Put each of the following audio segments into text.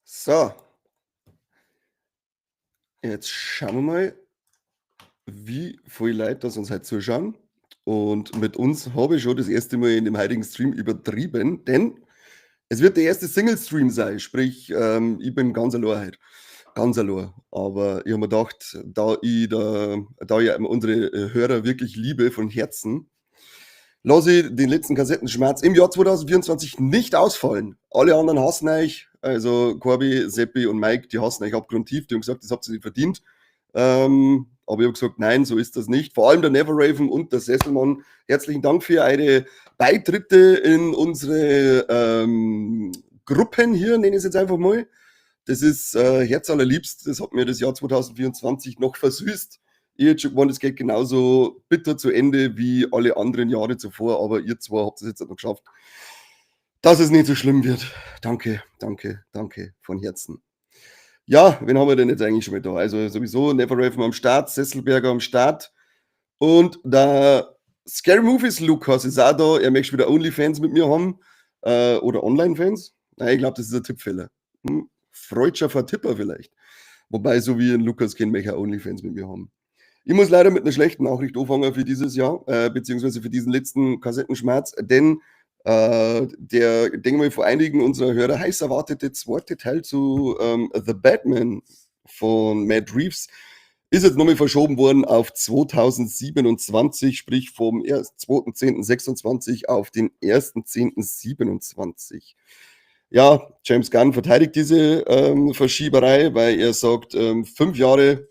So, jetzt schauen wir mal, wie viele Leute das uns heute zuschauen. Und mit uns habe ich schon das erste Mal in dem heutigen Stream übertrieben, denn es wird der erste Single-Stream sein. Sprich, ich bin ganz allein heute. Ganz allein. Aber ich habe mir gedacht, da ich unsere Hörer wirklich liebe von Herzen, lasse ich den letzten Kassettenschmerz im Jahr 2024 nicht ausfallen. Alle anderen hassen euch, also Corby, Seppi und Mike, die hassen euch abgrundtief, die haben gesagt, das habt ihr nicht verdient. Aber ich habe gesagt, nein, so ist das nicht. Vor allem der Neverraven und der Sesselmann, herzlichen Dank für eure Beitritte in unsere Gruppen hier, nenne ich es jetzt einfach mal. Das ist herzallerliebst, das hat mir das Jahr 2024 noch versüßt. Ich hätte schon gemeint, es geht genauso bitter zu Ende wie alle anderen Jahre zuvor, aber ihr zwei habt es jetzt noch geschafft, dass es nicht so schlimm wird. Danke, danke, danke von Herzen. Ja, wen haben wir denn jetzt eigentlich schon mit da? Also sowieso Neverraven am Start, Sesselberger am Start und der Scary Movies Lukas ist auch da. Er möchte wieder Onlyfans mit mir haben oder Online-Fans. Nein, ich glaube, das ist ein Tippfehler. Freudscher Vertipper vielleicht. Wobei, so wie ein Lukas kennen, möchte er Onlyfans mit mir haben. Ich muss leider mit einer schlechten Nachricht anfangen für dieses Jahr, beziehungsweise für diesen letzten Kassettenschmerz, denn der, denke mal, vor einigen unserer Hörer heiß erwartete zweite Teil zu The Batman von Matt Reeves ist jetzt nochmal verschoben worden auf 2027, sprich vom 2.10.26 auf den 1.10.27. Ja, James Gunn verteidigt diese Verschieberei, weil er sagt, 5 Jahre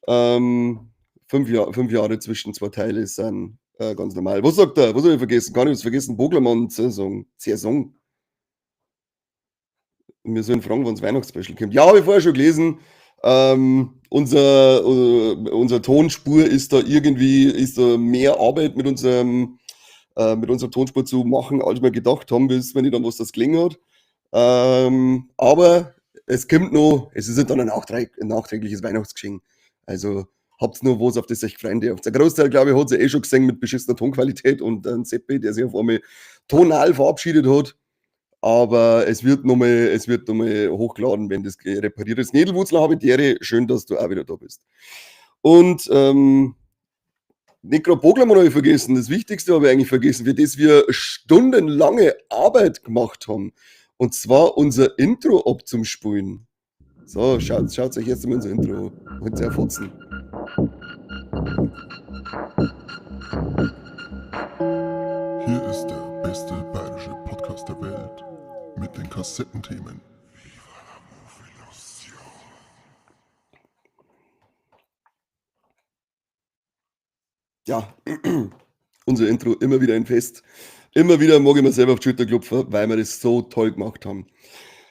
5 Jahre zwischen zwei Teile ist dann ganz normal. Was sagt er? Was habe ich vergessen? Gar nichts vergessen. Boglermann-Saison. Saison. Wir sollen fragen, wann das Weihnachtsspecial kommt. Ja, habe ich vorher schon gelesen. Unser Tonspur ist da irgendwie, ist da mehr Arbeit mit unserer Tonspur zu machen, als wir gedacht haben, bis wenn ich dann was das gelingen hat. Aber es kommt noch, es ist dann ein nachträgliches Weihnachtsgeschenk. Also habt nur was, auf das euch freuen dürft. Der Großteil, glaube ich, hat es eh schon gesehen mit beschissener Tonqualität und ein Seppi, der sich auf einmal tonal verabschiedet hat. Aber es wird nochmal hochgeladen, wenn das repariert ist. Nedelwurzler Habitäre, schön, dass du auch wieder da bist. Und nicht gerade Boglermann habe ich vergessen, das Wichtigste habe ich eigentlich vergessen, für das wir stundenlange Arbeit gemacht haben. Und zwar unser Intro abzuspulen. So, schaut euch jetzt mal unser Intro an. Könnt ihr erfotzen. Hier ist der beste bayerische Podcast der Welt mit den Kassettenthemen. Ja, unser Intro immer wieder ein Fest. Immer wieder mag ich mir selber auf die Schulter klopfen, weil wir das so toll gemacht haben.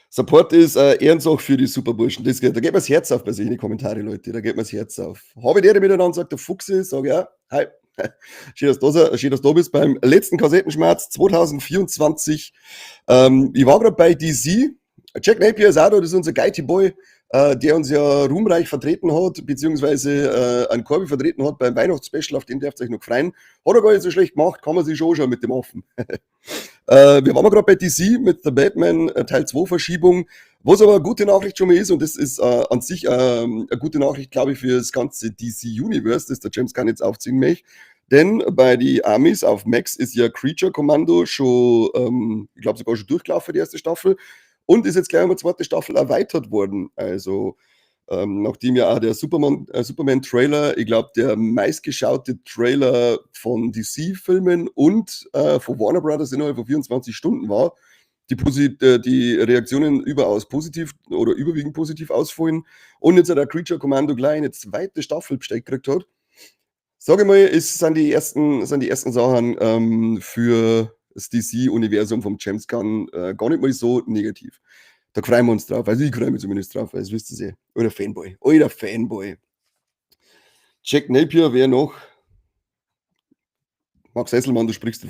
Support ist Ehrensache für die Superburschen. Da geht mir das Herz auf bei sich in die Kommentare, Leute. Da geht mir das Herz auf. Habe ich dir miteinander, sagt der Fuchse, sage ja, hi. Schön, dass du da bist beim letzten Kassettenschmerz 2024. Ich war gerade bei DC. Jack Napier ist auch da, das ist unser Guidey Boy, der uns ja ruhmreich vertreten hat, beziehungsweise an Corby vertreten hat beim Weihnachtsspecial, auf den dürft ihr euch noch freuen. Hat er gar nicht so schlecht gemacht, kann man sich schon anschauen mit dem Affen. Wir waren gerade bei DC mit The Batman Teil 2 Verschiebung, was aber eine gute Nachricht schon mal ist, und das ist an sich eine gute Nachricht, glaube ich, für das ganze DC Universe, das der James Gunn jetzt aufziehen möchte. Denn bei die Amis auf Max ist ja Creature Commando schon, ich glaube sogar schon durchgelaufen, die erste Staffel, und ist jetzt gleich um eine zweite Staffel erweitert worden. Also nachdem ja auch der Superman-Trailer, ich glaube, der meistgeschaute Trailer von DC-Filmen und von Warner Brothers innerhalb von 24 Stunden war, die Reaktionen überaus positiv oder überwiegend positiv ausfallen und jetzt hat der Creature Commando gleich eine zweite Staffel bestellt gekriegt hat. Sage ich mal, sind die ersten Sachen für das DC-Universum vom James Gunn gar nicht mal so negativ. Da freuen wir uns drauf. Also ich freue mich zumindest drauf, weil das wisst ihr eh. Oder Fanboy. Alter Fanboy. Jack Napier, wer noch? Max Hesselmann, du sprichst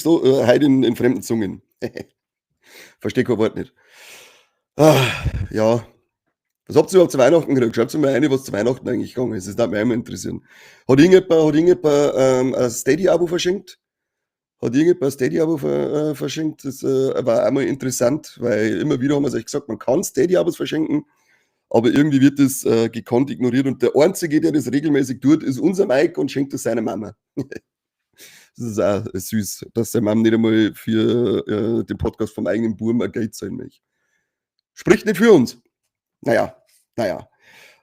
heute in fremden Zungen. Verstehe kein Wort nicht. Ja. Was habt ihr überhaupt zu Weihnachten gekriegt? Schreibt mir eine, was zu Weihnachten eigentlich gegangen ist. Das würde mich immer interessieren. Hat irgendjemand ein Steady-Abo verschenkt? Hat irgendjemand ein Steady-Abo verschenkt? Das war auch mal interessant, weil immer wieder haben wir euch gesagt, man kann Steady-Abos verschenken, aber irgendwie wird das gekonnt ignoriert. Und der Einzige, der das regelmäßig tut, ist unser Mike und schenkt das seiner Mama. Das ist auch süß, dass der Mama nicht einmal für den Podcast vom eigenen Buben ein Geld zahlen möchte. Spricht nicht für uns. Naja, naja.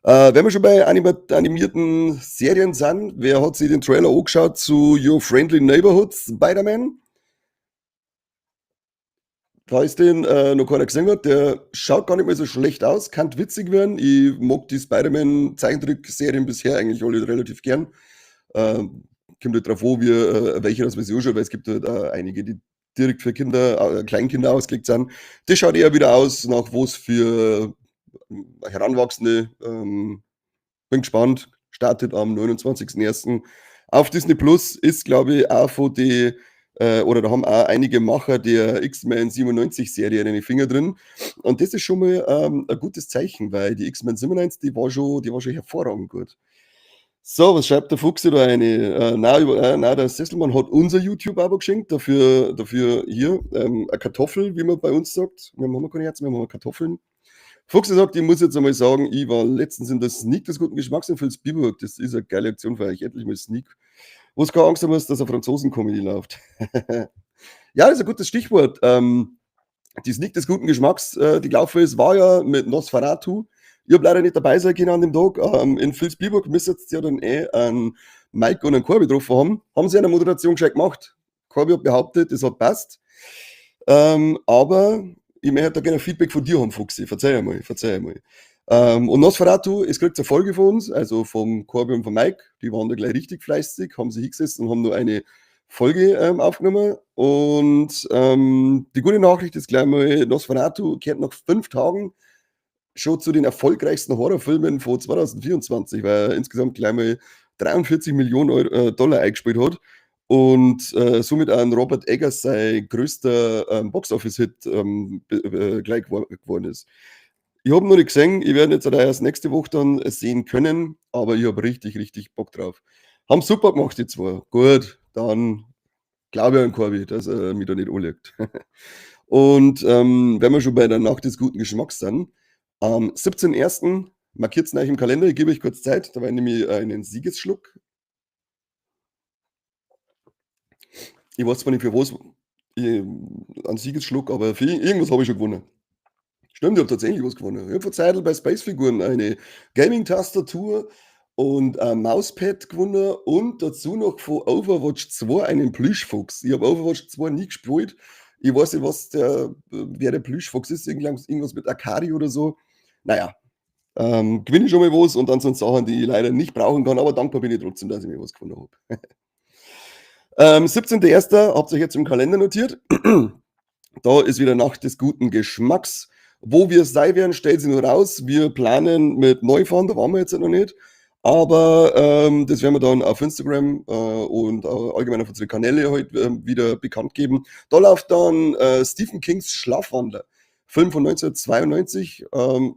Wenn wir schon bei animierten Serien sind, wer hat sich den Trailer angeschaut zu Your Friendly Neighborhood Spider-Man? Falls den noch keiner gesehen hat, der schaut gar nicht mehr so schlecht aus, kann witzig werden. Ich mag die Spider-Man-Zeichentrickserien bisher eigentlich alle relativ gern. Kommt halt drauf an, wie, welche das Version schaut, weil es gibt halt einige, die direkt für Kinder, Kleinkinder ausgelegt sind. Das schaut eher wieder aus, nach was für Heranwachsende. Bin gespannt. Startet am 29.01. auf Disney Plus. Ist, glaube ich, auch von die, oder da haben auch einige Macher der X-Men 97-Serie in den Finger drin. Und das ist schon mal ein gutes Zeichen, weil die X-Men 97, die war schon hervorragend gut. So, was schreibt der Fuchs da eine? Nein, der Sesselmann hat unser YouTube-Abo geschenkt, dafür hier eine Kartoffel, wie man bei uns sagt. Wir haben keine Herzen, wir haben Kartoffeln. Fuchs sagt, ich muss jetzt einmal sagen, ich war letztens in der Sneak des guten Geschmacks in Vilsbiburg. Das ist eine geile Aktion für euch, endlich mal Sneak. Wo es keine Angst haben muss, dass eine Franzosen-Comedy läuft. Ja, das ist ein gutes Stichwort. Die Sneak des guten Geschmacks, die gelaufen ist, war ja mit Nosferatu. Ich habe leider nicht dabei sein können an dem Tag. In Vilsbiburg müsst jetzt ja dann einen Mike und einen Corby getroffen haben. Haben sie eine Moderation gescheit gemacht. Corby hat behauptet, es hat passt. Aber ich möchte da gerne Feedback von dir haben, Fuchsi. Verzeih einmal. Und Nosferatu, es kriegt eine Folge von uns, also vom Corby und von Mike. Die waren da gleich richtig fleißig, haben sich hingesessen und haben nur eine Folge aufgenommen. Und die gute Nachricht ist gleich mal, Nosferatu kehrt nach 5 Tagen schon zu den erfolgreichsten Horrorfilmen von 2024, weil er insgesamt gleich mal 43 Millionen Dollar eingespielt hat und somit an Robert Eggers sein größter Box-Office-Hit gleich geworden ist. Ich habe noch nicht gesehen, ich werde jetzt erst nächste Woche dann sehen können, aber ich habe richtig, richtig Bock drauf. Haben super gemacht, die zwei. Gut, dann glaube ich an Corby, dass er mich da nicht anlegt. Und wenn wir schon bei der Nacht des guten Geschmacks sind, am 17.01. markiert es euch im Kalender, ich gebe euch kurz Zeit, dabei nehme ich einen Siegesschluck. Ich weiß zwar nicht für was, einen Siegesschluck, aber für irgendwas habe ich schon gewonnen. Stimmt, ich habe tatsächlich was gewonnen. Ich habe von Zeitl bei Spacefiguren eine Gaming-Tastatur und ein Mauspad gewonnen und dazu noch von Overwatch 2 einen Plüschfuchs. Ich habe Overwatch 2 nie gespielt. Ich weiß nicht, wer der Plüschfuchs ist, irgendwas mit Akari oder so. Naja, gewinne ich schon mal was und dann sind Sachen, die ich leider nicht brauchen kann, aber dankbar bin ich trotzdem, dass ich mir was gefunden habe. 17.01. habt ihr euch jetzt im Kalender notiert. Da ist wieder Nacht des guten Geschmacks. Wo wir sein werden, stellt sich nur raus. Wir planen mit Neufahren, da waren wir jetzt noch nicht. Aber das werden wir dann auf Instagram und allgemein auf unsere Kanäle heute wieder bekannt geben. Da läuft dann Stephen Kings Schlafwandler. Film von 1992.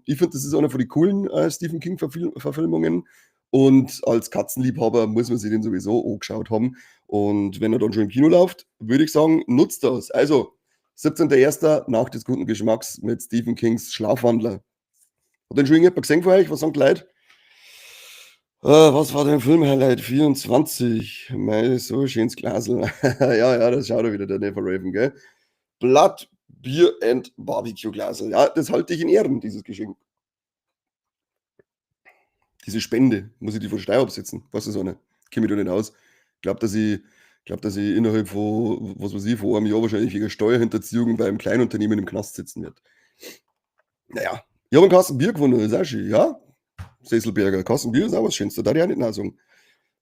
Ich finde, das ist einer von den coolen Stephen King-Verfilmungen. Und als Katzenliebhaber muss man sich den sowieso angeschaut haben. Und wenn er dann schon im Kino läuft, würde ich sagen, nutzt das. Also, 17.01. Nacht des guten Geschmacks mit Stephen Kings Schlafwandler. Hat den schon irgendjemand gesehen von euch? Was sagen die Leute? Was war dein Film-Highlight? 24. Mei, so ein schönes Glasl. Ja, das schaut er wieder, der Never Raven, gell? Blood, Beer and Barbecue Glasl. Ja, das halte ich in Ehren, dieses Geschenk. Diese Spende, muss ich die von Steuer absetzen? Was ist eine? Kenne mich da nicht aus. Ich glaube, dass ich innerhalb von, was weiß ich, von einem Jahr wahrscheinlich wegen Steuerhinterziehung bei einem Kleinunternehmen im Knast sitzen wird. Naja, ich habe einen Kasten Bier gewonnen, das ist auch schön, ja? Sesselberger, Kasten Bier ist auch was Schönes, da darf ich auch nicht nachsagen.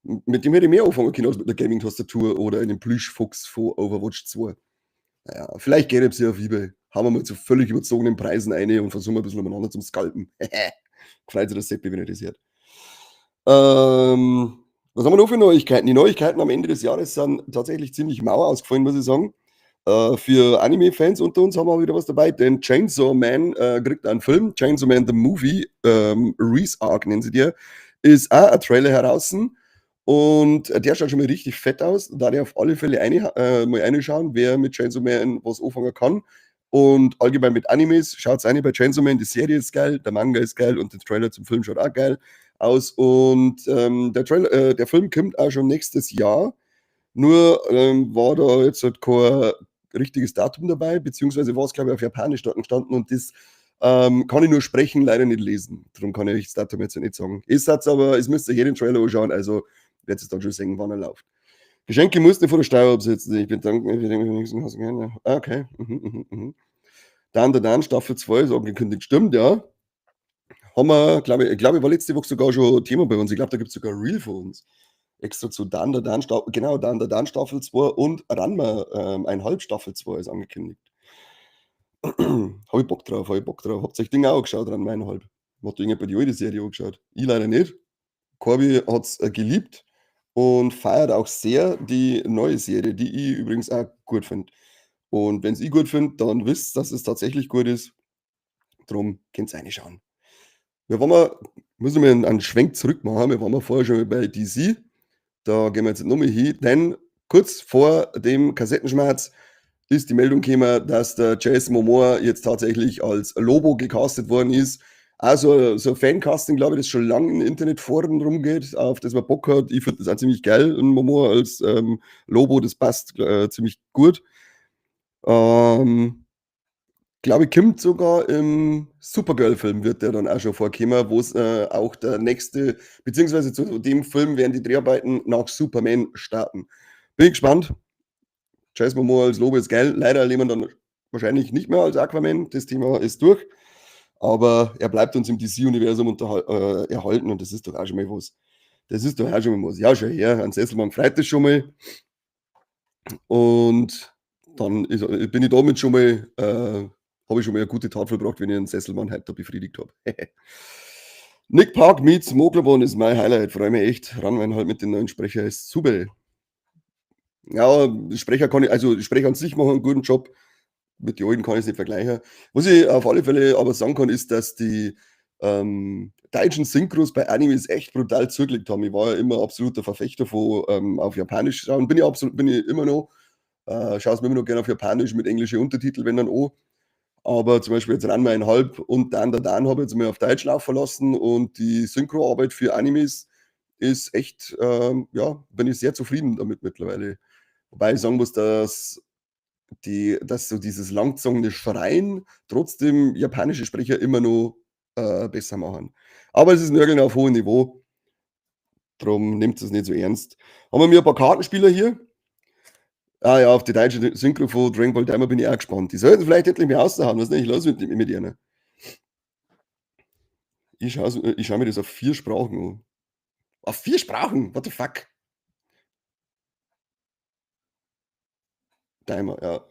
Mit dem hätte ich mehr anfangen können als mit einer Gaming-Tastatur oder einem Plüschfuchs von Overwatch 2. Naja, vielleicht geht es ja auf eBay. Haben wir mal zu völlig überzogenen Preisen eine und versuchen ein bisschen umeinander zum Scalpen. Freut sich der Seppi, wenn er das hört. Was haben wir noch für Neuigkeiten? Die Neuigkeiten am Ende des Jahres sind tatsächlich ziemlich mau ausgefallen, muss ich sagen. Für Anime-Fans unter uns haben wir wieder was dabei, denn Chainsaw Man kriegt einen Film, Chainsaw Man The Movie, Reese Arc nennen sie dir, ist auch ein Trailer heraus Und der schaut schon mal richtig fett aus. Da ich auf alle Fälle mal reinschauen, wer mit Chainsaw Man was anfangen kann. Und allgemein mit Animes, schaut's rein bei Chainsaw Man, die Serie ist geil, der Manga ist geil und der Trailer zum Film schaut auch geil aus. Und der Film kommt auch schon nächstes Jahr. Nur war da jetzt halt kein richtiges Datum dabei, beziehungsweise war es, glaube ich, auf Japanisch dort gestanden und das kann ich nur sprechen, leider nicht lesen. Darum kann ich das Datum jetzt nicht sagen. Ist das aber, es müsst ihr hier den Trailer anschauen, also werdet es dann schon sehen, wann er läuft. Geschenke musst du vor der Steuer absetzen. Ich bedanke mich für den nächsten Haus gerne. Ah, okay. Dann Staffel 2 ist angekündigt. Stimmt, ja. Haben wir, glaube ich, war letzte Woche sogar schon Thema bei uns. Ich glaube, da gibt es sogar ein Reel von uns. Extra zu Dan Staffel 2 und Ranma 1,5 Staffel 2 ist angekündigt. Habe ich Bock drauf, habe ich Bock drauf. Habt ihr euch Dinge auch geschaut, Ranma 1,5? Habt ihr bei die alte Serie angeschaut? Ich leider nicht. Corby hat es geliebt und feiert auch sehr die neue Serie, die ich übrigens auch gut finde. Und wenn ich gut finde, dann wisst, dass es tatsächlich gut ist. Drum könnt ihr reinschauen. Wir waren mal, müssen wir einen Schwenk zurück machen. Wir waren mal vorher schon bei DC. Da gehen wir jetzt nochmal hin, denn kurz vor dem Kassettenschmerz ist die Meldung gekommen, dass der Jason Momoa jetzt tatsächlich als Lobo gecastet worden ist. Also so ein Fancasting, glaube ich, das schon lange in Internetforen rumgeht, auf das man Bock hat. Ich finde das auch ziemlich geil, ein Momoa als Lobo, das passt ziemlich gut. Glaube ich, kommt sogar im Supergirl-Film, wird der dann auch schon vorkommen, wo es auch der nächste, beziehungsweise zu dem Film werden die Dreharbeiten nach Superman starten. Bin ich gespannt. Jason Momoa als Lobo ist geil. Leider erleben wir dann wahrscheinlich nicht mehr als Aquaman. Das Thema ist durch. Aber er bleibt uns im DC-Universum erhalten und das ist doch auch schon mal was. Das ist doch auch schon mal was. Ja, schon her. An Sesselmann freut das schon mal. Und dann bin ich damit schon mal, habe ich schon mal eine gute Tat vollbracht, wenn ich einen Sesselmann heute befriedigt habe. Nick Park meets Moglobon ist mein Highlight. Freue mich echt. Ran, halt mit den neuen Sprecher ist super. Ja, Sprecher kann ich, also Sprecher an sich machen einen guten Job. Mit den alten kann ich es nicht vergleichen. Was ich auf alle Fälle aber sagen kann, ist, dass die deutschen Synchros bei Animes echt brutal zugelegt haben. Ich war ja immer absoluter Verfechter von auf Japanisch schauen. Bin ich immer noch. Schaue es mir immer noch gerne auf Japanisch mit englischen Untertiteln, wenn dann auch. Aber zum Beispiel jetzt Ranma 1,5 und Dan habe ich jetzt mal auf Deutsch laufen lassen und die Synchroarbeit für Animes ist echt, ja, bin ich sehr zufrieden damit mittlerweile. Wobei ich sagen muss, dass so dieses langgezogene Schreien trotzdem japanische Sprecher immer noch besser machen. Aber es ist Nörgeln auf hohem Niveau, darum nehmt es nicht so ernst. Haben wir mir ein paar Kartenspieler hier? Ah ja, auf die deutsche Synchro von Dragon Ball Daima bin ich auch gespannt. Die sollten vielleicht endlich mal raushauen, was ist nicht los mit ihnen? Ich schau mir das auf 4 Sprachen an. Auf 4 Sprachen? What the fuck? Daima, ja.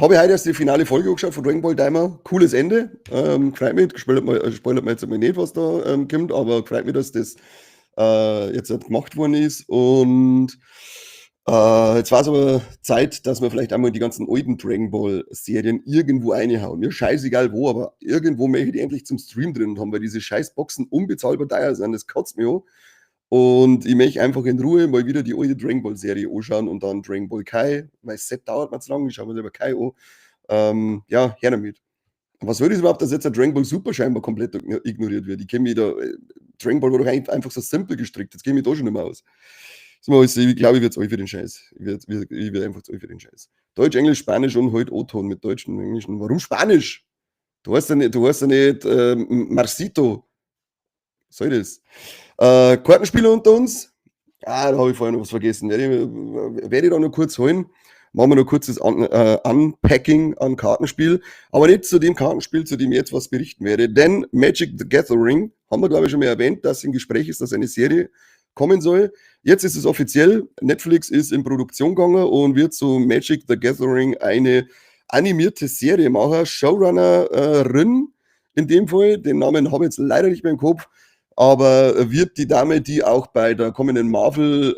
Habe ich heute erst die finale Folge angeschaut von Dragon Ball Daima. Cooles Ende. Gefreut mich. Spoilert mir jetzt mal nicht, was da kommt, aber gefreut mich, dass das jetzt halt gemacht worden ist. Und jetzt war es aber Zeit, dass wir vielleicht einmal die ganzen alten Dragon Ball Serien irgendwo reinhauen. Mir scheißegal wo, aber irgendwo möchte ich die endlich zum Stream drin haben, weil diese scheiß Boxen unbezahlbar teuer sind. Das kotzt mir an. Und ich möchte einfach in Ruhe mal wieder die alte Dragon Ball Serie anschauen und dann Dragon Ball Kai. Mein Set dauert mir zu lang, ich schaue mir selber Kai an. Ja, her damit. Was soll das überhaupt, dass jetzt der Dragon Ball Super scheinbar komplett ignoriert wird? Ich kenne mich da, Dragon Ball war doch einfach so simpel gestrickt, jetzt kenne ich mich da schon nicht mehr aus. Ich glaube, ich werde es euch für den Scheiß. Ich werd einfach zu euch für den Scheiß. Deutsch, Englisch, Spanisch und heute O-Ton mit Deutschen und Englischen. Warum Spanisch? Du hast ja nicht Marcito. Was soll das? Kartenspieler unter uns. Ah, da habe ich vorhin noch was vergessen. Werde ich da noch kurz holen. Machen wir noch kurzes Unpacking an Kartenspiel. Aber nicht zu dem Kartenspiel, zu dem ich jetzt was berichten werde. Denn Magic the Gathering, haben wir glaube ich schon mal erwähnt, dass im Gespräch ist, dass eine Serie kommen soll. Jetzt ist es offiziell. Netflix ist in Produktion gegangen und wird zu Magic the Gathering eine animierte Serie machen. Showrunnerin in dem Fall, den Namen habe ich jetzt leider nicht mehr im Kopf, aber wird die Dame, die auch bei der kommenden Marvel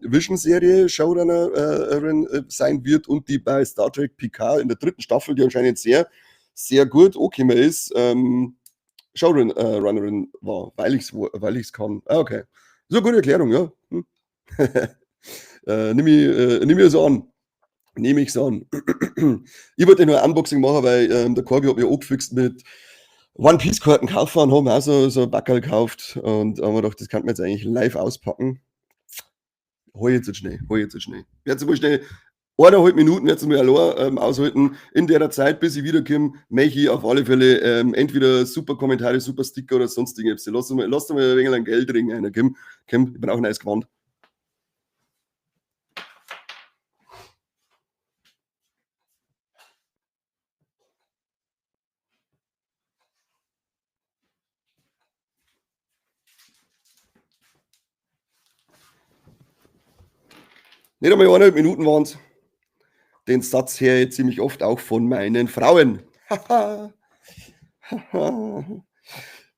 Vision-Serie Showrunnerin sein wird und die bei Star Trek Picard in der 3. Staffel, die anscheinend sehr, sehr gut angekommen ist, Showrunnerin war, weil ich's kann. Ah, okay. So eine gute Erklärung, ja. Nimm ich so an. Nehme ich so an. Ich wollte nur ein Unboxing machen, weil der Corby hat mir angefixt mit One-Piece-Karten kaufen und haben auch so ein Backerl gekauft und haben mir gedacht, das kann man jetzt eigentlich live auspacken. Hol jetzt nicht schnell, hol jetzt nicht schnell. Jetzt mal schnell 1,5 Minuten jetzt mal allein aushalten. In der Zeit, bis ich wiederkomme, möchte ich auf alle Fälle entweder super Kommentare, super Sticker oder sonstige Apps. Lass mal ein wenig ein Geld ringen einer, Kim. Kim, ich bin auch ein neues Gewand. Nicht einmal 1,5 Minuten waren es. Den Satz her jetzt ziemlich oft auch von meinen Frauen. Haha.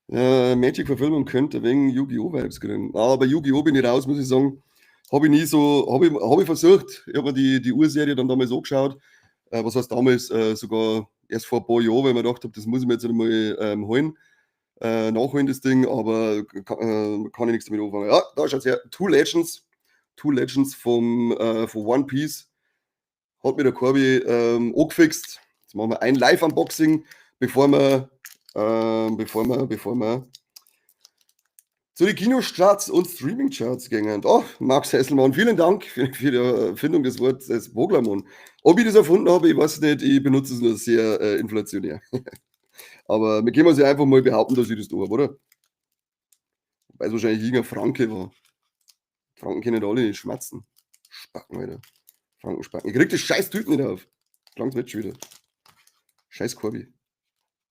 Magic-Verfilmung könnte wegen Yu-Gi-Oh! Vibes kriegen. Aber bei Yu-Gi-Oh! Bin ich raus, muss ich sagen. Habe ich nie so, habe ich versucht. Ich habe mir die Urserie dann damals angeschaut. Was heißt damals? Sogar erst vor ein paar Jahren, weil ich mir gedacht habe, das muss ich mir jetzt einmal holen. Nachholen das Ding, aber kann ich nichts damit anfangen. Ja, da schaut es her. Two Legends von One Piece. Hat mir der Corby angefixt. Jetzt machen wir ein Live-Unboxing, bevor wir zu den Kinostarts und Streaming-Charts gingen. Oh, Max Hesselmann, vielen Dank für die Erfindung des Wortes Voglermann. Ob ich das erfunden habe, ich weiß nicht, ich benutze es nur sehr inflationär. Aber wir können uns ja einfach mal behaupten, dass ich das da habe, oder? Weil es wahrscheinlich irgendein Franke war. Franken kennen alle nicht schmatzen. Spacken, Alter. Frankenspacken. Ich krieg das scheiß Typ nicht auf. Klang's nicht schon wieder. Scheiß Corby.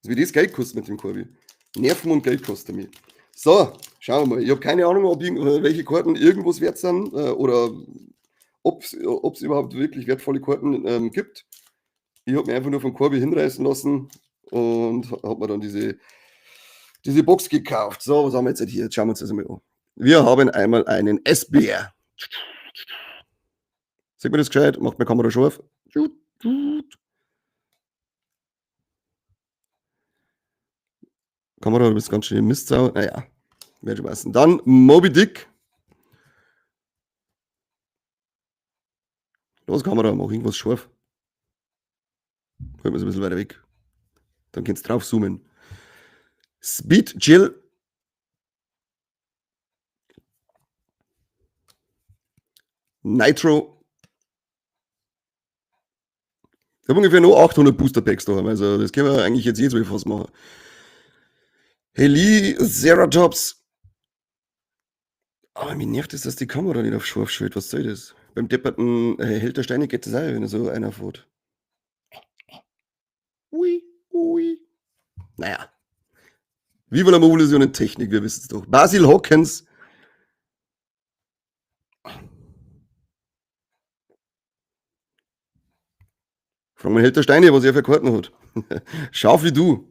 Das wird das Geld kosten mit dem Corby. Nerven und Geld kostet mich. So, schauen wir mal. Ich habe keine Ahnung, ob welche Karten irgendwas wert sind oder ob es überhaupt wirklich wertvolle Karten gibt. Ich habe mich einfach nur von Corby hinreißen lassen und habe mir dann diese Box gekauft. So, was haben wir jetzt hier? Jetzt schauen wir uns das mal an. Wir haben einmal einen S-Bär. Sieht man das gescheit? Macht meine Kamera scharf. Kamera, du bist ganz schön Mistsau. Naja, werde ich meisten. Dann Moby Dick. Los, Kamera, mach irgendwas scharf. Holt mir so ein bisschen weiter weg. Dann kannst du drauf zoomen. Speed Chill. Nitro. Ich habe ungefähr nur 800 Booster Packs da. Also, das können wir eigentlich jetzt jedes Mal fast machen. Heli, Ceratops. Aber mir nervt es, dass die Kamera nicht auf scharf stellt. Was soll das? Beim depperten Held der Steine geht das auch, wenn er so einer fährt. Ui, ui. Naja. Viva la Mobilisation in Technik, wir wissen es doch. Basil Hawkins. Frag mal Held der Steine, was er für Karten hat. Scharf wie du.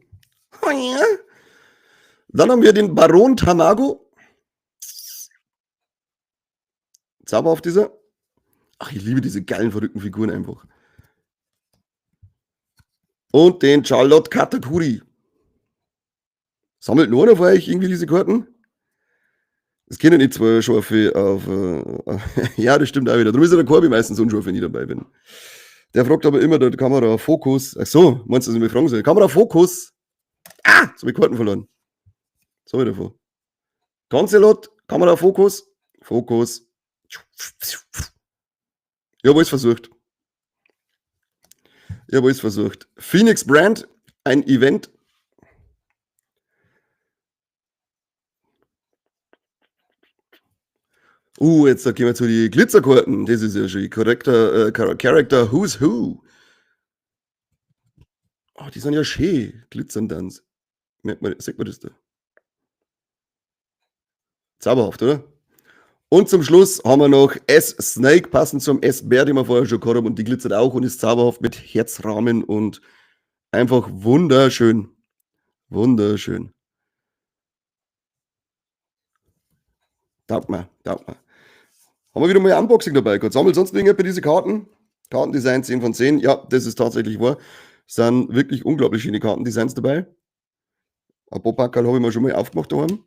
Dann haben wir den Baron Tamago. Zauberhaft dieser. Ach, ich liebe diese geilen, verrückten Figuren einfach. Und den Charlotte Katakuri. Sammelt nur einer von euch irgendwie diese Karten? Das kennen nicht zwei Schafe auf. Ja, das stimmt auch wieder. Darum ist ja der Corby meistens unscharf, wenn ich dabei bin. Der fragt aber immer der Kamera Fokus. Ach so, meinst du, dass ich mich fragen soll? Kamera Fokus. Ah, jetzt habe ich Karten verloren. So wieder vor. Concelot, Kamera Fokus. Fokus. Ich habe alles versucht. Phoenix Brand, ein Event. Jetzt gehen wir zu den Glitzerkarten. Das ist ja schon Character Who's Who. Oh, die sind ja schön. Glitzern dann. Sieht man das da? Zauberhaft, oder? Und zum Schluss haben wir noch S-Snake, passend zum S-Bär, den wir vorher schon gehabt haben. Und die glitzert auch und ist zauberhaft mit Herzrahmen und einfach wunderschön. Wunderschön. Taugt mir. Haben wir wieder mal ein Unboxing dabei gehabt. Sammelt sonst irgendjemand bei diese Karten? Kartendesign 10 von 10. Ja, das ist tatsächlich wahr. Es sind wirklich unglaublich schöne Kartendesigns dabei. Ein paar Packerl habe ich mir schon mal aufgemacht daheim.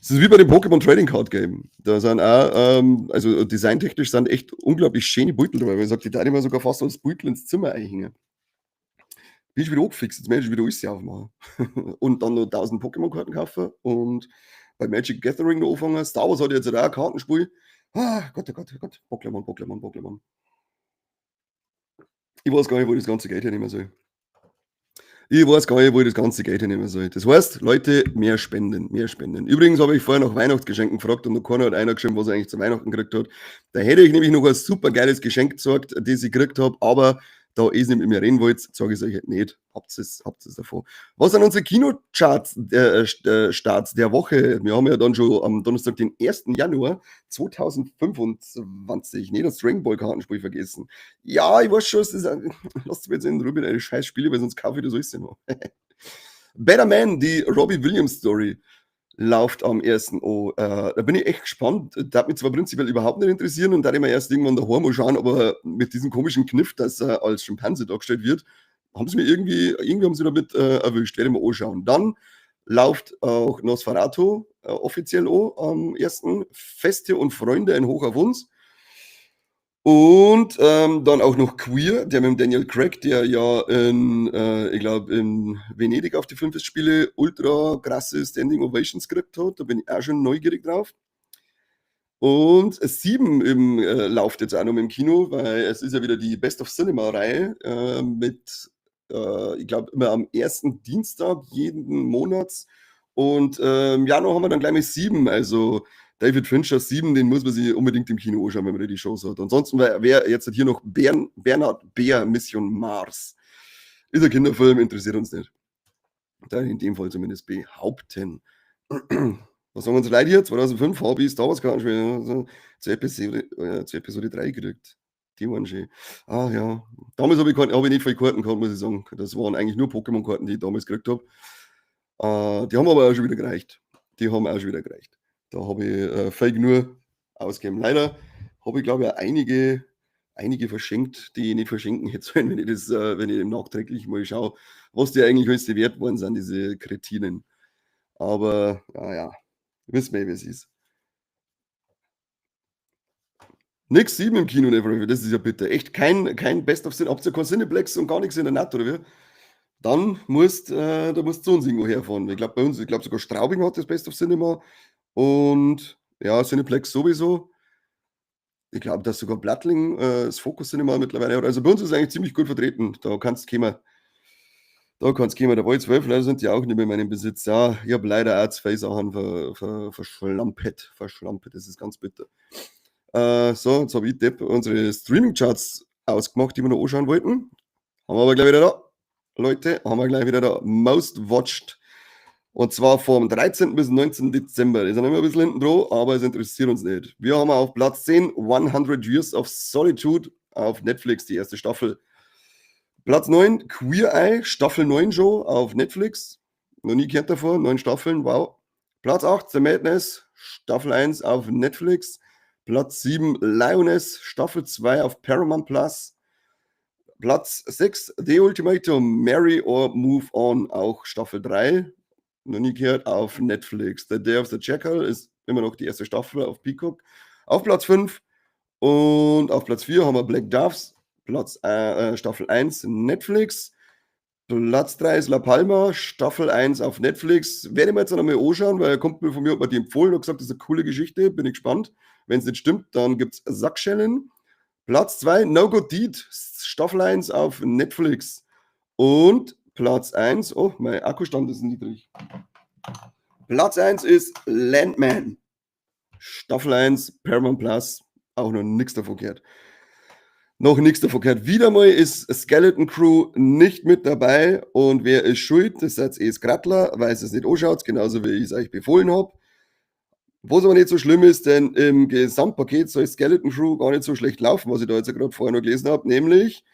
Es ist wie bei dem Pokémon Trading Card Game. Da sind auch, also designtechnisch sind echt unglaublich schöne Beutel dabei. Weil ich sage, die da immer sogar fast als Beutel ins Zimmer einhängen. Bin ich wieder angefixt, jetzt möchte ich wieder alles aufmachen. Und dann noch 1000 Pokémon-Karten kaufen und bei Magic Gathering noch anfangen. Star Wars hat jetzt auch ein Kartenspiel. Ah, Gott, oh Gott, oh Gott. Pokémon, Pokémon, Pokémon. Ich weiß gar nicht, wo ich das ganze Geld hernehmen soll. Ich weiß gar nicht, wo ich das ganze Geld hernehmen soll. Das heißt, Leute, mehr spenden, mehr spenden. Übrigens habe ich vorher nach Weihnachtsgeschenken gefragt und noch keiner hat einer geschrieben, was er eigentlich zu Weihnachten gekriegt hat. Da hätte ich nämlich noch ein super geiles Geschenk gesagt, das ich gekriegt habe, aber da ihr es nicht mit mir reden wollt, sage ich es euch halt nicht. Habt es davon. Was sind unsere Kinocharts Starts der Woche? Wir haben ja dann schon am Donnerstag, den 1. Januar 2025, nicht das Dragon Ball Kartenspiel vergessen. Ja, ich weiß schon, es ist lasst mir jetzt in Ruhe mit eine scheiß Spiele, weil sonst kaufe ich das alles noch. Better Man, die Robbie Williams Story, läuft am 1. an. Da bin ich echt gespannt. Das hat mich zwar prinzipiell überhaupt nicht interessieren und da ich mir erst irgendwann daheim mal schauen, aber mit diesem komischen Kniff, dass er als Schimpanse dargestellt wird, haben sie mir irgendwie haben sie damit erwischt. Werde ich mal anschauen. Dann läuft auch Nosferatu offiziell an am 1. Feste und Freunde, ein Hoch auf uns. Und dann auch noch Queer, der mit dem Daniel Craig, der ja ich glaube, in Venedig auf die Filmfestspiele ultra krasse Standing Ovations gekriegt hat. Da bin ich auch schon neugierig drauf. Und 7 läuft jetzt auch noch im Kino, weil es ist ja wieder die Best of Cinema-Reihe mit, ich glaube, immer am ersten Dienstag jeden Monats. Und im Januar haben wir dann gleich mal 7. Also David Fincher 7, den muss man sich unbedingt im Kino anschauen, wenn man die Shows hat. Ansonsten wäre jetzt hier noch Bernhard Bär Mission Mars. Ist ein Kinderfilm, interessiert uns nicht. Da in dem Fall zumindest behaupten. Was sagen unsere Leute hier? 2005 habe ich Star Wars Kartenspiel also zu Episode 3 gekriegt. Die waren schön. Ah ja. Damals habe ich nicht viel Karten gehabt, muss ich sagen. Das waren eigentlich nur Pokémon-Karten, die ich damals gekriegt habe. Die haben aber auch schon wieder gereicht. Die haben auch schon wieder gereicht. Da habe ich Fake nur ausgegeben. Leider habe ich, glaube ich, auch einige verschenkt, die ich nicht verschenken hätte sollen, wenn ich nachträglich mal schaue, was die eigentlich alles wert worden sind, diese Kretinen. Aber, naja, wissen wir, wie es ist. Nix 7 im Kino, Neverwhere, das ist ja bitter. Echt kein Best of Sin. Habt ihr kein Cineplex und gar nichts in der Nacht, oder wie? Dann da musst du zu uns irgendwo herfahren. Ich glaube, bei uns, ich glaube sogar Straubing hat das Best of Cinema und ja, Cineplex sowieso. Ich glaube, dass sogar Plattling das Focus Cinema mittlerweile hat. Also bei uns ist es eigentlich ziemlich gut vertreten. Da kannst du kommen. Da kannst du kommen. Der Wall 12, leider sind die auch nicht mehr in meinem Besitz. Ja, ich habe leider auch 2 Sachen verschlampet. Verschlampet, das ist ganz bitter. So, jetzt habe ich Depp unsere Streaming-Charts ausgemacht, die wir noch anschauen wollten. Haben wir aber gleich wieder da. Leute, haben wir gleich wieder da. Most Watched. Und zwar vom 13. bis 19. Dezember. Die sind immer ein bisschen hinten dran, aber es interessiert uns nicht. Wir haben auf Platz 10 100 Years of Solitude auf Netflix, die erste Staffel. Platz 9 Queer Eye, Staffel 9 schon auf Netflix. Noch nie gehört davor, 9 Staffeln, wow. Platz 8 The Madness, Staffel 1 auf Netflix. Platz 7 Lioness, Staffel 2 auf Paramount Plus. Platz 6 The Ultimatum, Marry or Move On, auch Staffel 3. Noch nie gehört, auf Netflix. The Day of the Jackal ist immer noch die erste Staffel auf Peacock. Auf Platz 5 und auf Platz 4 haben wir Black Doves, Staffel 1 Netflix. Platz 3 ist La Palma, Staffel 1 auf Netflix. Werde ich mir jetzt noch mal anschauen, weil ein Kumpel von mir hat mir die empfohlen und gesagt, das ist eine coole Geschichte. Bin ich gespannt. Wenn es nicht stimmt, dann gibt es Sackschellen. Platz 2, No Good Deed, Staffel 1 auf Netflix. Und Platz 1, oh, mein Akkustand ist niedrig. Platz 1 ist Landman. Staffel 1, Paramount Plus. Auch noch nichts davon gehört. Noch nichts davon gehört. Wieder mal ist Skeleton Crew nicht mit dabei. Und wer ist schuld? Das seid ihr Skrattler, weil es nicht anschaut, genauso wie ich es euch befohlen habe. Was aber nicht so schlimm ist, denn im Gesamtpaket soll Skeleton Crew gar nicht so schlecht laufen, was ich da jetzt gerade vorher noch gelesen habe, nämlich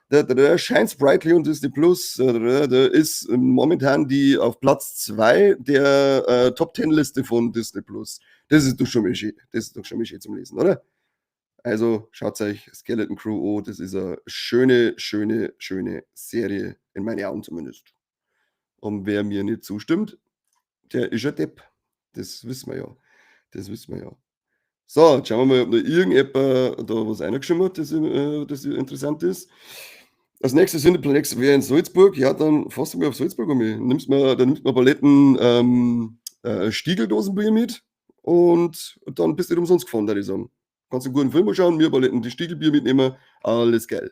Shines Brightly und Disney Plus ist momentan die auf Platz 2 der Top 10 Liste von Disney Plus. Das ist doch schon mal schön. Das ist doch schon mal schön zum Lesen, oder? Also schaut euch Skeleton Crew an. Das ist eine schöne, schöne, schöne Serie, in meinen Augen zumindest. Und wer mir nicht zustimmt, Der ist ein Depp. Das wissen wir ja. Das wissen wir ja. So, jetzt schauen wir mal, ob noch irgendjemand da was reingeschrieben hat, das interessant ist. Als nächstes Cineplex wäre in Salzburg. Ja, dann fass dich mal auf Salzburg um. Dann nimmst mal Paletten Stiegeldosenbier mit und dann bist du nicht umsonst gefahren, würde ich sagen. Kannst einen guten Film schauen, mir Paletten die Stiegelbier mitnehmen, alles geil.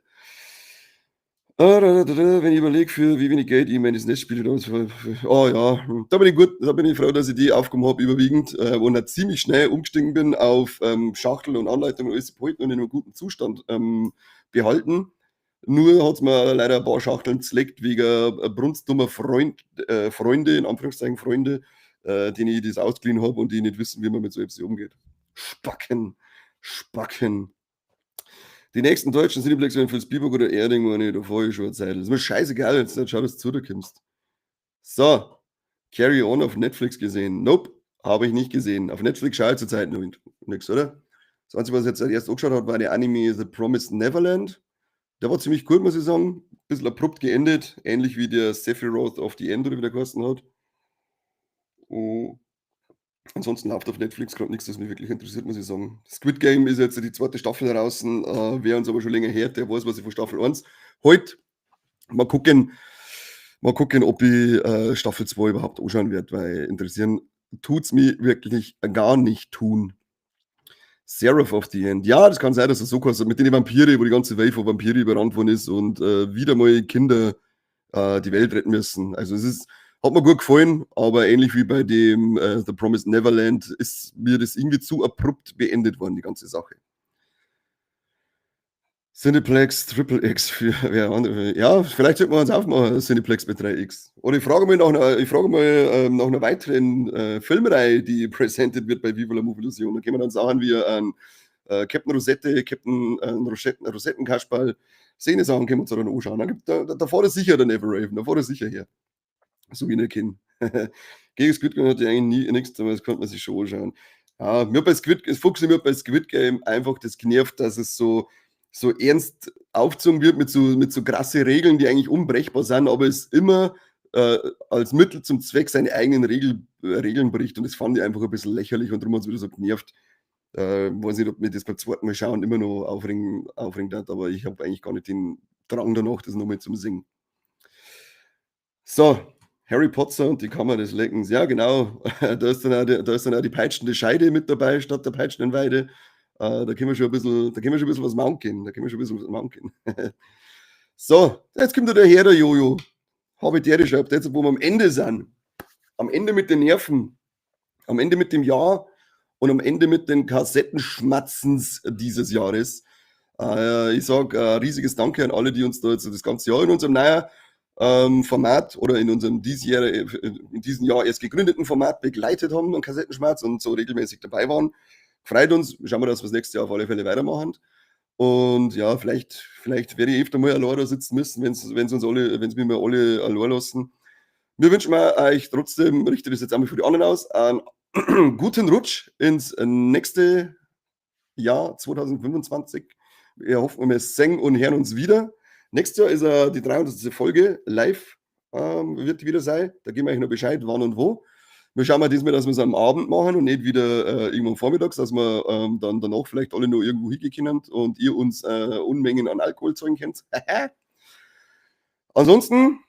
Wenn ich überlege, für wie wenig Geld ich mir das Netz spiele, oh ja, da bin ich gut, da bin ich froh, dass ich die aufgehoben habe, überwiegend, und dann ziemlich schnell umgestiegen bin auf Schachtel und Anleitung und alles behalten und in einem guten Zustand behalten. Nur hat es mir leider ein paar Schachteln zleckt wegen brunstdummer Freunde, in Anführungszeichen Freunde, denen ich das ausgeliehen habe und die nicht wissen, wie man mit so etwas umgeht. Spacken, Spacken. Die nächsten deutschen Cineplex werden für Spielberg oder Erding, meine, da fahre ich schon eine Zeit. Das ist mir scheißegal, jetzt schau, dass du da kommst. So, Carry On auf Netflix gesehen. Nope, habe ich nicht gesehen. Auf Netflix schaue ich zurzeit noch nichts, oder? Das Einzige, was ich jetzt erst angeschaut habe, war der Anime The Promised Neverland. Der war ziemlich gut, muss ich sagen. Bisschen abrupt geendet, ähnlich wie der Sephiroth of the End, oder wie der geheißen hat. Oh. Ansonsten läuft auf Netflix gerade nichts, das mich wirklich interessiert, muss ich sagen. Squid Game ist jetzt die zweite Staffel draußen, wer uns aber schon länger hört, der weiß, was ich von Staffel 1 halt. Mal gucken, ob ich Staffel 2 überhaupt anschauen werde, weil interessieren tut es mich wirklich gar nicht tun. Seraph of the End. Ja, das kann sein, dass es so kostet, mit den Vampire, wo die ganze Welt von Vampire überrannt worden ist und wieder mal Kinder die Welt retten müssen. Also hat mir gut gefallen, aber ähnlich wie bei dem The Promised Neverland ist mir das irgendwie zu abrupt beendet worden, die ganze Sache. Cineplex, Triple X für wer andere. Ja, vielleicht sollten wir uns aufmachen, Cineplex mit 3X. Oder ich frage mal nach einer weiteren Filmreihe, die presented wird bei Viva la Movilusion. Da können wir dann Sachen wie ein Captain Rosette, Captain Rosettenkasperl, Szene-Sachen können wir uns dann anschauen. Da fährt er sicher der Neverraven, da fährt er sicher her. So wie ich ihn kenne. Gegen Squid Game hatte ich eigentlich nie nichts, aber das konnte man sich schon anschauen. Ja, mir bei Squid Game einfach das genervt, dass es so ernst aufgezogen wird mit so krasse Regeln, die eigentlich unbrechbar sind, aber es immer als Mittel zum Zweck seine eigenen Regeln bricht. Und das fand ich einfach ein bisschen lächerlich und darum hat es wieder so genervt. Weiß nicht, ob mir das beim zweiten Mal schauen immer noch aufregen hat, aber ich habe eigentlich gar nicht den Drang danach, das nochmal zum Singen. So, Harry Potter und die Kammer des Leckens. Ja, genau. Da ist dann auch die peitschende Scheide mit dabei statt der peitschenden Weide. Da können wir schon ein bisschen was machen. So, jetzt kommt der Herr, der Jojo. Habe ich der schreibt, jetzt, wo wir am Ende sind. Am Ende mit den Nerven. Am Ende mit dem Jahr und am Ende mit den Kassettenschmatzens dieses Jahres. Ich sage riesiges Danke an alle, die uns da jetzt das ganze Jahr in unserem neuen Format oder in unserem in diesem Jahr erst gegründeten Format begleitet haben, an Kassettenschmerz und so regelmäßig dabei waren. Freut uns. Schauen wir, dass wir das nächste Jahr auf alle Fälle weitermachen. Und ja, vielleicht werde ich öfter mal allein da sitzen müssen, wenn es mir mal alle allein lassen. Wir wünschen euch trotzdem, richte das jetzt einmal für die anderen aus, einen guten Rutsch ins nächste Jahr 2025. Wir hoffen, wir singen und hören uns wieder. Nächstes Jahr ist die 300. Folge live, wird die wieder sein. Da geben wir euch noch Bescheid, wann und wo. Wir schauen mal diesmal, dass wir es am Abend machen und nicht wieder irgendwann vormittags, dass wir dann danach vielleicht alle noch irgendwo hingehen und ihr uns Unmengen an Alkohol zahlen könnt. Ansonsten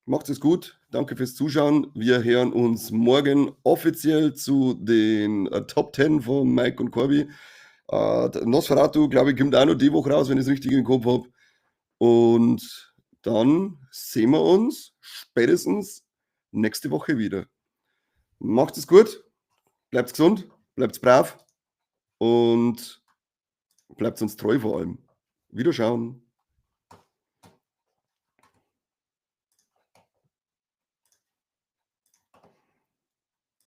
macht es gut. Danke fürs Zuschauen. Wir hören uns morgen offiziell zu den Top 10 von Mike und Corby. Nosferatu, glaube ich, kommt auch noch die Woche raus, wenn ich es richtig im Kopf habe. Und dann sehen wir uns spätestens nächste Woche wieder. Macht es gut, bleibt gesund, bleibt brav und bleibt uns treu vor allem. Wiederschauen.